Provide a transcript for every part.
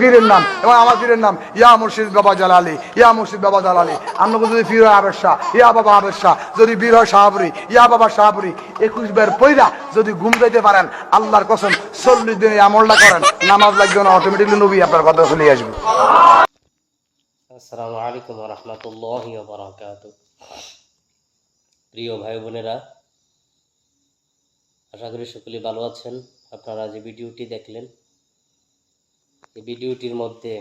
পীরের নাম এবং আমার পীরের নাম ইয়া মুর্শিদ বাবা জালালি, ইয়া মুর্শিদ বাবা জালালি। আপনাকে যদি পীর হয় আবেদ শাহ, ইয়া বাবা আবেদ শাহ। যদি বীর হয় শাহাবুরি, ইয়া বাবা শাহাবুরি। 21 বার পইরা যদি ঘুম যাইতে পারেন, আল্লাহর কসম 40 দিনে আমলটা করেন, নামাজ লাগবে না, অটোমেটিকলি নবী আপনার কথা চলে আসবে। আসসালামু আলাইকুম ওয়া রাহমাতুল্লাহি ওয়া বারাকাতুহু। প্রিয় ভাই বোনেরা, আশা করি সকলেই ভালো আছেন। আপনারা যে ভিডিওটি দেখলেন, এই ভিডিওটির মধ্যে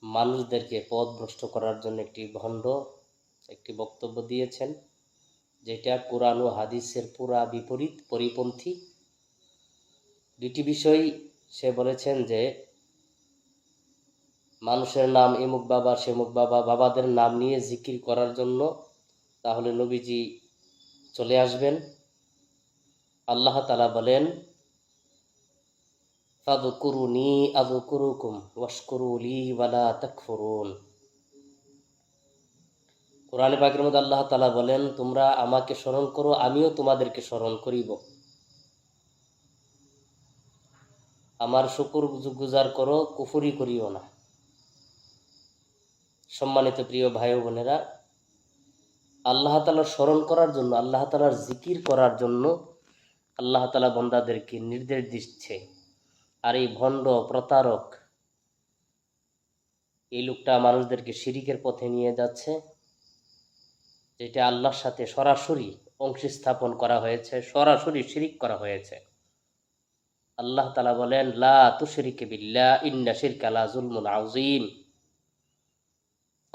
মানুষদেরকে পথভ্রষ্ট করার জন্য একটি ভণ্ড একটি বক্তব্য দিয়েছেন, যেটা কোরআন ও হাদিসের পুরা বিপরীত, পরিপন্থী। দুটি বিষয় সে বলেছেন যে মানুষের নাম এমুক বাবা সেমুক বাবা, বাবাদের নাম নিয়ে জিকির করার জন্য তাহলে নবীজি চলে আসবেন। আল্লাহ তাআলা বলেন, ফাযকুরুনি আযকুরুকুম ওয়াশকুরু লি ওয়ালা তাকফুরুন। কোরআনে পাকের মধ্যে আল্লাহ তাআলা বলেন, তোমরা আমাকে স্মরণ করো, আমিও তোমাদেরকে স্মরণ করিব। আমার শুকর গুজার করো, কুফরি করিও না। সম্মানিত প্রিয় ভাই ও বোনেরা, আল্লাহ তাআলার স্মরণ করার জন্য, আল্লাহ তাআলার জিকির করার জন্য আল্লাহ তাআলা বান্দাদেরকে নির্দেশ দিচ্ছে। আর এই ভণ্ড প্রতারক এই লোকটা মানুষদেরকে শিরিকের পথে নিয়ে যাচ্ছে, যেটা আল্লাহর সাথে সরাসরি অংশী স্থাপন করা হয়েছে, সরাসরি শিরিক করা হয়েছে। আল্লাহ তাআলা বলেন, লা তুশরিকু বিল্লাহ ইন্না শিরকা লা যুলমুন আযীম।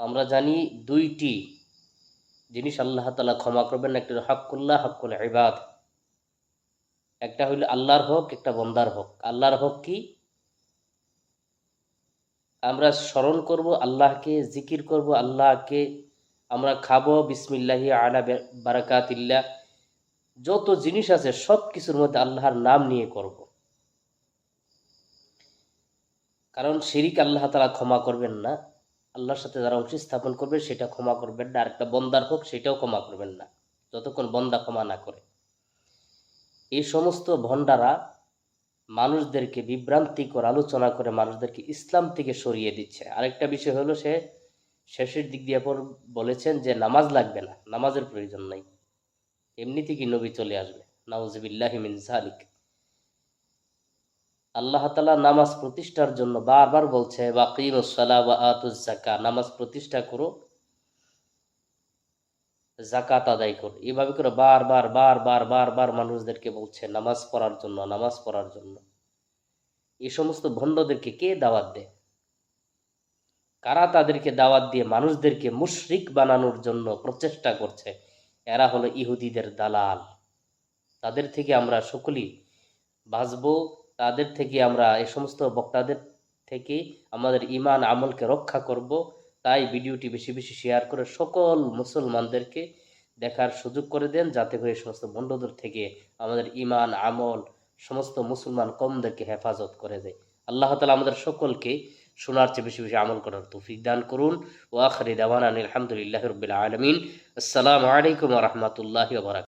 আমরা জানি দুইটি জিনিস আল্লাহ তাআলা ক্ষমা করবেন, একটা হলো হকুল্লাহ, হকুল ইবাদ। একটা হইল আল্লাহর হক, একটা বান্দার হক। আল্লাহর হক কি? আমরা স্মরণ করব আল্লাহকে, জিকির করব আল্লাহকে, আমরা খাবো বিসমিল্লাহি আলা বারাকাতিল্লাহ। যত জিনিস আছে সব কিছুর মধ্যে আল্লাহর নাম নিয়ে করব, কারণ শিরিক আল্লাহ তাআলা ক্ষমা করবেন না। আল্লাহর সাথে যারা অংশী স্থাপন করবে সেটা ক্ষমা করবেন না। আর একটা বন্দার হোক, সেটাও ক্ষমা করবেন না যতক্ষণ বন্দা ক্ষমা না করে। এই সমস্ত ভণ্ডারা মানুষদেরকে বিভ্রান্তিকর আলোচনা করে মানুষদেরকে ইসলাম থেকে সরিয়ে দিচ্ছে। আরেকটা বিষয় হলো, সে শেষের দিক দিয়ে বলেছেন যে নামাজ লাগবে না, নামাজের প্রয়োজন নাই, এমনি থেকে নবী চলে আসবে। নাউযুবিল্লাহি মিন যালিক। আল্লাহ তাআলা নামাজ প্রতিষ্ঠার জন্য বারবার বলছে, ওয়াকিমুস সালাহ ওয়া আতুজ যাকাত, নামাজ প্রতিষ্ঠা করো, যাকাত আদায় করো। এইভাবে করে বারবার বারবার বারবার মানুষদেরকে বলছে নামাজ পড়ার জন্য, নামাজ পড়ার জন্য। এই সমস্ত ভণ্ডদেরকে কে দাওয়াত দেয়? কারা তাদেরকে দাওয়াত দিয়ে মানুষদেরকে মুশরিক বানানোর জন্য প্রচেষ্টা করছে? এরা হলো ইহুদিদের দালাল। তাদের থেকে আমরা সকলেই বাঁচবো, তাদের থেকে আমরা এই সমস্ত বক্তাদের থেকে আমাদের ঈমান আমলকে রক্ষা করব। তাই ভিডিওটি বেশি বেশি শেয়ার করে সকল মুসলমানদেরকে দেখার সুযোগ করে দেন, যাতে করে এই সমস্ত ভণ্ডদের থেকে আমাদের ঈমান আমল সমস্ত মুসলমান কওমদেরকে হেফাজত করে দেয়। আল্লাহ তাআলা আমাদের সকলকে শোনার চেয়ে বেশি বেশি আমল করার তৌফিক দান করুন। ওয়া আখিরি দাওয়ানা আলহামদুলিল্লাহি রাব্বিল আলামিন। আসসালামু আলাইকুম ওয়া রাহমাতুল্লাহি ওয়া বারাকাতুহু।